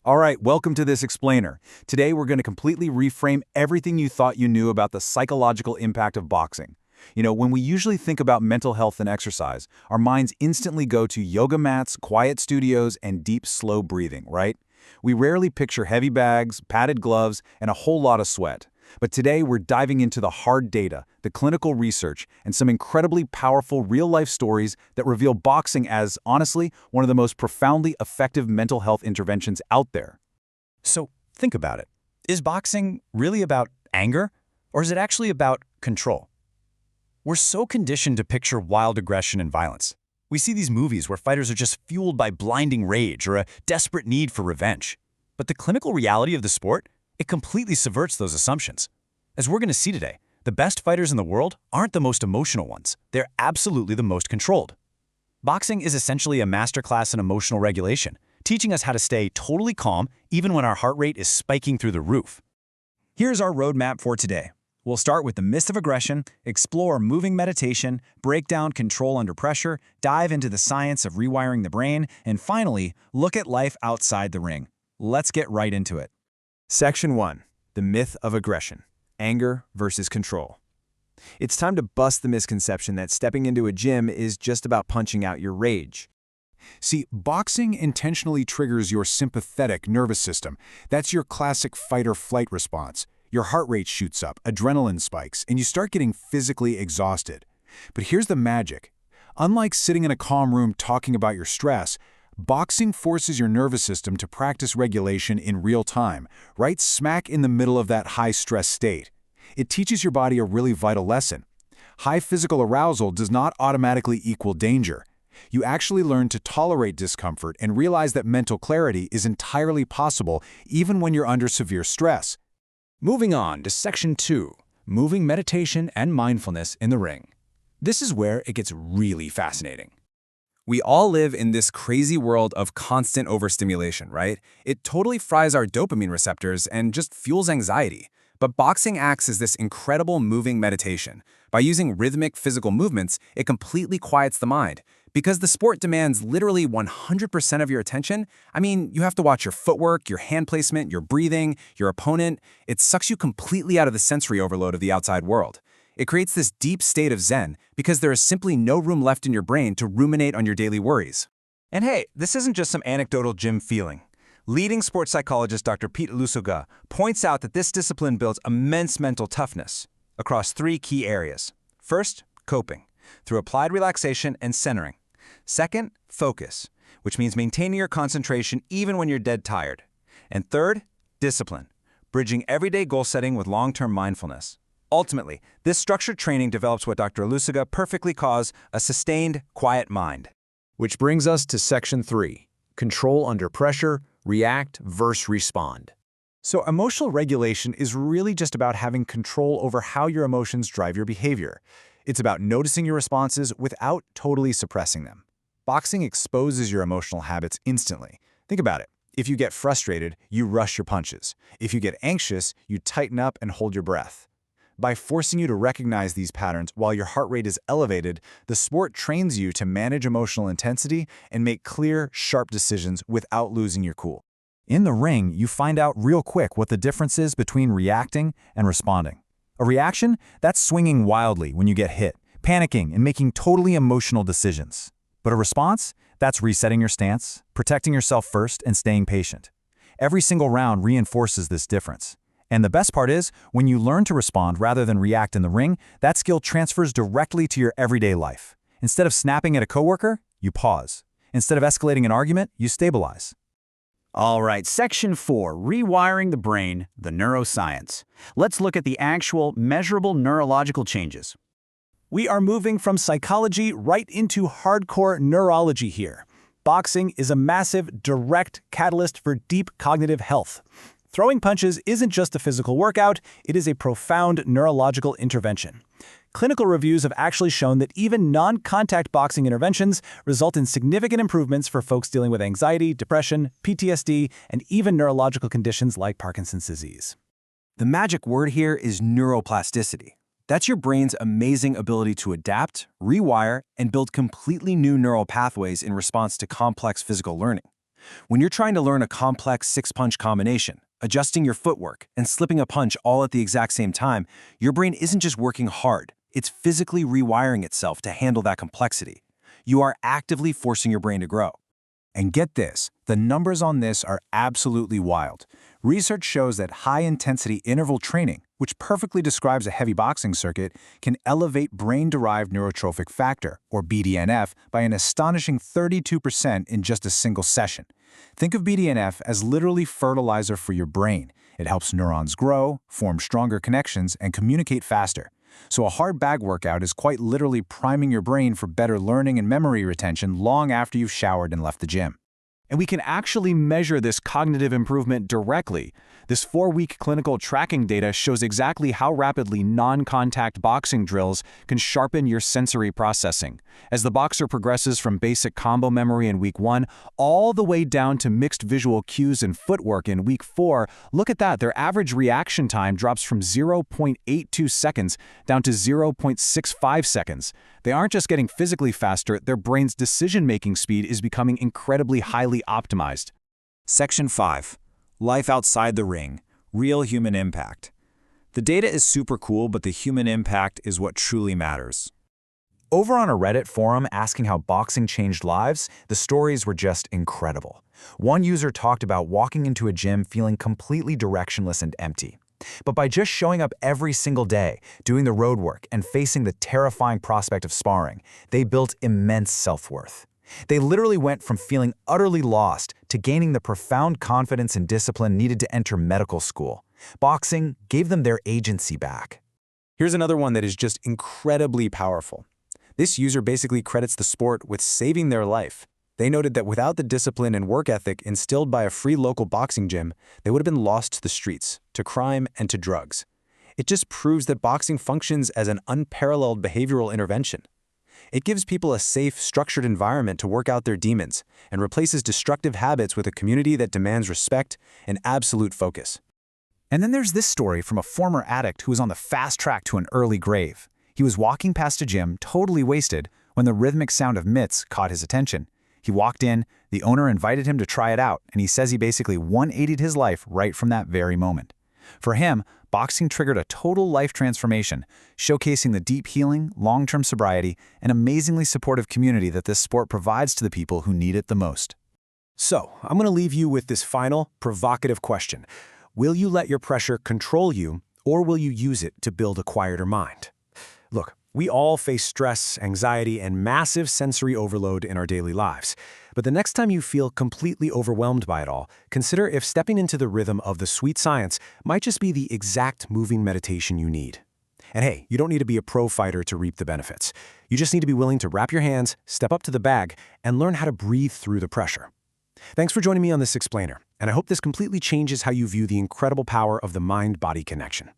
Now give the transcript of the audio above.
All right, welcome to this explainer. Today we're going to completely reframe everything you thought you knew about the psychological impact of boxing. When we usually think about mental health and exercise, our minds instantly go to yoga mats, quiet studios, and deep, slow breathing, right? We rarely picture heavy bags, padded gloves, and a whole lot of sweat. But today we're diving into the hard data, the clinical research, and some incredibly powerful real-life stories that reveal boxing as, honestly, one of the most profoundly effective mental health interventions out there. So think about it. Is boxing really about anger, or is it actually about control? We're so conditioned to picture wild aggression and violence. We see these movies where fighters are just fueled by blinding rage or a desperate need for revenge. But the clinical reality of the sport, it completely subverts those assumptions. As we're going to see today, the best fighters in the world aren't the most emotional ones. They're absolutely the most controlled. Boxing is essentially a masterclass in emotional regulation, teaching us how to stay totally calm even when our heart rate is spiking through the roof. Here's our roadmap for today. We'll start with the myths of aggression, explore moving meditation, break down control under pressure, dive into the science of rewiring the brain, and finally, look at life outside the ring. Let's get right into it. Section 1. The myth of aggression. Anger versus control. It's time to bust the misconception that stepping into a gym is just about punching out your rage. See, boxing intentionally triggers your sympathetic nervous system. That's your classic fight-or-flight response. Your heart rate shoots up, adrenaline spikes, and you start getting physically exhausted. But here's the magic. Unlike sitting in a calm room talking about your stress, boxing forces your nervous system to practice regulation in real time, right smack in the middle of that high-stress state. It teaches your body a really vital lesson. High physical arousal does not automatically equal danger. You actually learn to tolerate discomfort and realize that mental clarity is entirely possible even when you're under severe stress. Moving on to Section 2, Moving Meditation and Mindfulness in the Ring. This is where it gets really fascinating. We all live in this crazy world of constant overstimulation, right? It totally fries our dopamine receptors and just fuels anxiety. But boxing acts as this incredible moving meditation. By using rhythmic physical movements, it completely quiets the mind. Because the sport demands literally 100% of your attention, you have to watch your footwork, your hand placement, your breathing, your opponent. It sucks you completely out of the sensory overload of the outside world. It creates this deep state of zen because there is simply no room left in your brain to ruminate on your daily worries. And hey, this isn't just some anecdotal gym feeling. Leading sports psychologist Dr. Pete Lussoga points out that this discipline builds immense mental toughness across 3 key areas. First, coping, through applied relaxation and centering. Second, focus, which means maintaining your concentration even when you're dead tired. And third, discipline, bridging everyday goal setting with long-term mindfulness. Ultimately, this structured training develops what Dr. Lussoga perfectly calls a sustained, quiet mind. Which brings us to Section 3, Control under pressure, react versus respond. So emotional regulation is really just about having control over how your emotions drive your behavior. It's about noticing your responses without totally suppressing them. Boxing exposes your emotional habits instantly. Think about it. If you get frustrated, you rush your punches. If you get anxious, you tighten up and hold your breath. By forcing you to recognize these patterns while your heart rate is elevated, the sport trains you to manage emotional intensity and make clear, sharp decisions without losing your cool. In the ring, you find out real quick what the difference is between reacting and responding. A reaction? That's swinging wildly when you get hit, panicking and making totally emotional decisions. But a response? That's resetting your stance, protecting yourself first, and staying patient. Every single round reinforces this difference. And the best part is, when you learn to respond rather than react in the ring, that skill transfers directly to your everyday life. Instead of snapping at a coworker, you pause. Instead of escalating an argument, you stabilize. All right, Section 4, Rewiring the Brain, the Neuroscience. Let's look at the actual, measurable neurological changes. We are moving from psychology right into hardcore neurology here. Boxing is a massive, direct catalyst for deep cognitive health. Throwing punches isn't just a physical workout, it is a profound neurological intervention. Clinical reviews have actually shown that even non-contact boxing interventions result in significant improvements for folks dealing with anxiety, depression, PTSD, and even neurological conditions like Parkinson's disease. The magic word here is neuroplasticity. That's your brain's amazing ability to adapt, rewire, and build completely new neural pathways in response to complex physical learning. When you're trying to learn a complex six-punch combination, adjusting your footwork, and slipping a punch all at the exact same time, your brain isn't just working hard, it's physically rewiring itself to handle that complexity. You are actively forcing your brain to grow. And get this, the numbers on this are absolutely wild. Research shows that high-intensity interval training, which perfectly describes a heavy boxing circuit, can elevate brain-derived neurotrophic factor, or BDNF, by an astonishing 32% in just a single session. Think of BDNF as literally fertilizer for your brain. It helps neurons grow, form stronger connections, and communicate faster. So a hard bag workout is quite literally priming your brain for better learning and memory retention long after you've showered and left the gym. And we can actually measure this cognitive improvement directly. This 4-week clinical tracking data shows exactly how rapidly non-contact boxing drills can sharpen your sensory processing. As the boxer progresses from basic combo memory in week 1 all the way down to mixed visual cues and footwork in week 4, look at that, their average reaction time drops from 0.82 seconds down to 0.65 seconds. They aren't just getting physically faster, their brain's decision-making speed is becoming incredibly highly optimized. Section 5. Life outside the ring. Real human impact. The data is super cool, but the human impact is what truly matters. Over on a Reddit forum asking how boxing changed lives, the stories were just incredible. One user talked about walking into a gym feeling completely directionless and empty. But by just showing up every single day, doing the road work, and facing the terrifying prospect of sparring, they built immense self-worth. They literally went from feeling utterly lost to gaining the profound confidence and discipline needed to enter medical school. Boxing gave them their agency back. Here's another one that is just incredibly powerful. This user basically credits the sport with saving their life. They noted that without the discipline and work ethic instilled by a free local boxing gym, they would have been lost to the streets, to crime, and to drugs. It just proves that boxing functions as an unparalleled behavioral intervention. It gives people a safe, structured environment to work out their demons and replaces destructive habits with a community that demands respect and absolute focus. And then there's this story from a former addict who was on the fast track to an early grave. He was walking past a gym, totally wasted, when the rhythmic sound of mitts caught his attention. He walked in, the owner invited him to try it out, and he says he basically 180'd his life right from that very moment. For him, boxing triggered a total life transformation, showcasing the deep healing, long-term sobriety, and amazingly supportive community that this sport provides to the people who need it the most. So, I'm going to leave you with this final, provocative question. Will you let your pressure control you, or will you use it to build a quieter mind? Look, we all face stress, anxiety, and massive sensory overload in our daily lives. But the next time you feel completely overwhelmed by it all, consider if stepping into the rhythm of the sweet science might just be the exact moving meditation you need. And hey, you don't need to be a pro fighter to reap the benefits. You just need to be willing to wrap your hands, step up to the bag, and learn how to breathe through the pressure. Thanks for joining me on this explainer, and I hope this completely changes how you view the incredible power of the mind-body connection.